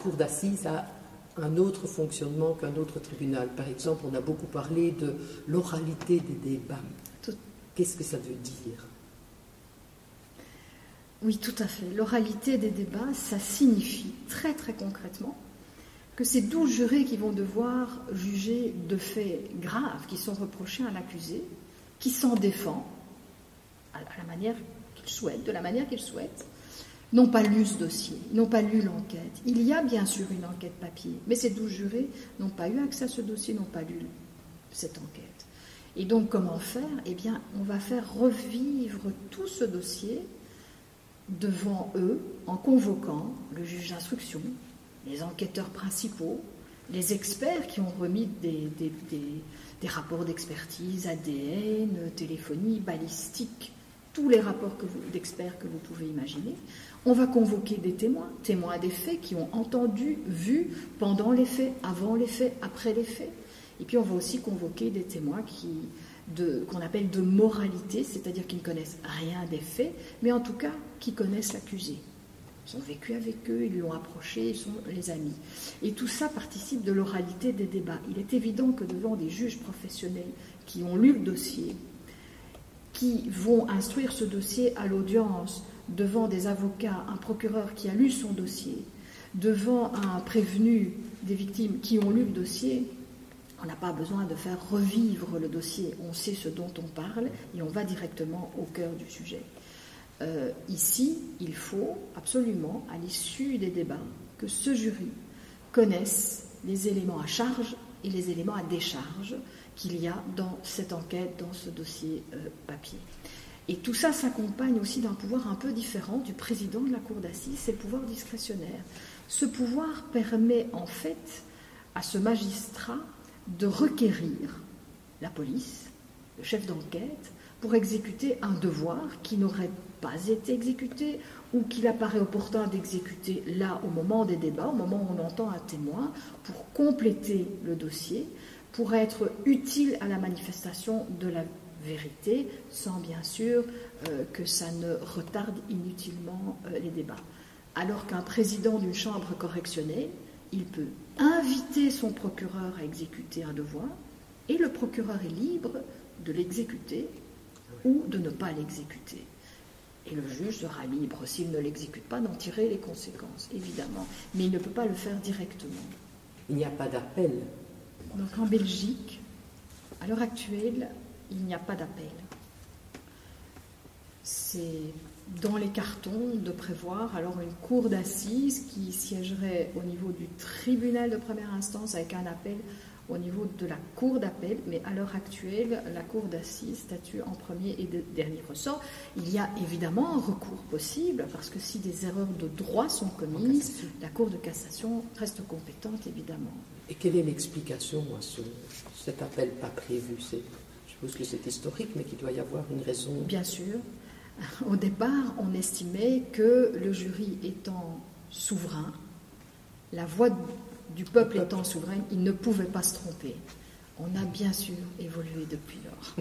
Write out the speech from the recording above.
cour d'assises a un autre fonctionnement qu'un autre tribunal. Par exemple, on a beaucoup parlé de l'oralité des débats. Qu'est-ce que ça veut dire? Oui, tout à fait. L'oralité des débats, ça signifie très très concrètement que c'est 12 jurés qui vont devoir juger de faits graves qui sont reprochés à l'accusé, qui s'en défend à la manière qu'il souhaite, de la manière qu'il souhaite, n'ont pas lu ce dossier, n'ont pas lu l'enquête. Il y a bien sûr une enquête papier, mais ces 12 jurés n'ont pas eu accès à ce dossier, n'ont pas lu cette enquête. Et donc, comment faire? Eh bien, on va faire revivre tout ce dossier devant eux en convoquant le juge d'instruction, les enquêteurs principaux, les experts qui ont remis des rapports d'expertise, ADN, téléphonie, balistique, tous les rapports d'experts que vous pouvez imaginer. On va convoquer des témoins, témoins des faits qui ont entendu, vu pendant les faits, avant les faits, après les faits. Et puis on va aussi convoquer des témoins qu'on appelle de moralité, c'est-à-dire qui ne connaissent rien des faits, mais en tout cas qui connaissent l'accusé. Ils ont vécu avec eux, ils l'ont approché, ils sont les amis. Et tout ça participe de l'oralité des débats. Il est évident que devant des juges professionnels qui ont lu le dossier, qui vont instruire ce dossier à l'audience, devant des avocats, un procureur qui a lu son dossier, devant un prévenu des victimes qui ont lu le dossier, on n'a pas besoin de faire revivre le dossier. On sait ce dont on parle et on va directement au cœur du sujet. Ici, il faut absolument, à l'issue des débats, que ce jury connaisse les éléments à charge et les éléments à décharge qu'il y a dans cette enquête, dans ce dossier papier. Et tout ça s'accompagne aussi d'un pouvoir un peu différent du président de la cour d'assises, c'est le pouvoir discrétionnaire. Ce pouvoir permet en fait à ce magistrat de requérir la police, le chef d'enquête, pour exécuter un devoir qui n'aurait pas été exécuté ou qu'il apparaît opportun d'exécuter là au moment des débats, au moment où on entend un témoin, pour compléter le dossier, pour être utile à la manifestation de la vérité, sans bien sûr que ça ne retarde inutilement les débats. Alors qu'un président d'une chambre correctionnelle, il peut inviter son procureur à exécuter un devoir, et le procureur est libre de l'exécuter ou de ne pas l'exécuter. Et le juge sera libre, s'il ne l'exécute pas, d'en tirer les conséquences, évidemment. Mais il ne peut pas le faire directement. Il n'y a pas d'appel. Donc en Belgique, à l'heure actuelle, il n'y a pas d'appel. C'est dans les cartons de prévoir alors une cour d'assises qui siégerait au niveau du tribunal de première instance avec un appel au niveau de la cour d'appel, mais à l'heure actuelle, la cour d'assises statue en premier et dernier ressort. Il y a évidemment un recours possible, parce que si des erreurs de droit sont commises, la cour de cassation reste compétente, évidemment. Et quelle est l'explication à cet appel pas prévu? Je suppose que c'est historique, mais qu'il doit y avoir une raison. Bien sûr. Au départ, on estimait que le jury étant souverain, la voix du peuple étant souverain, il ne pouvait pas se tromper. On a bien sûr évolué depuis lors.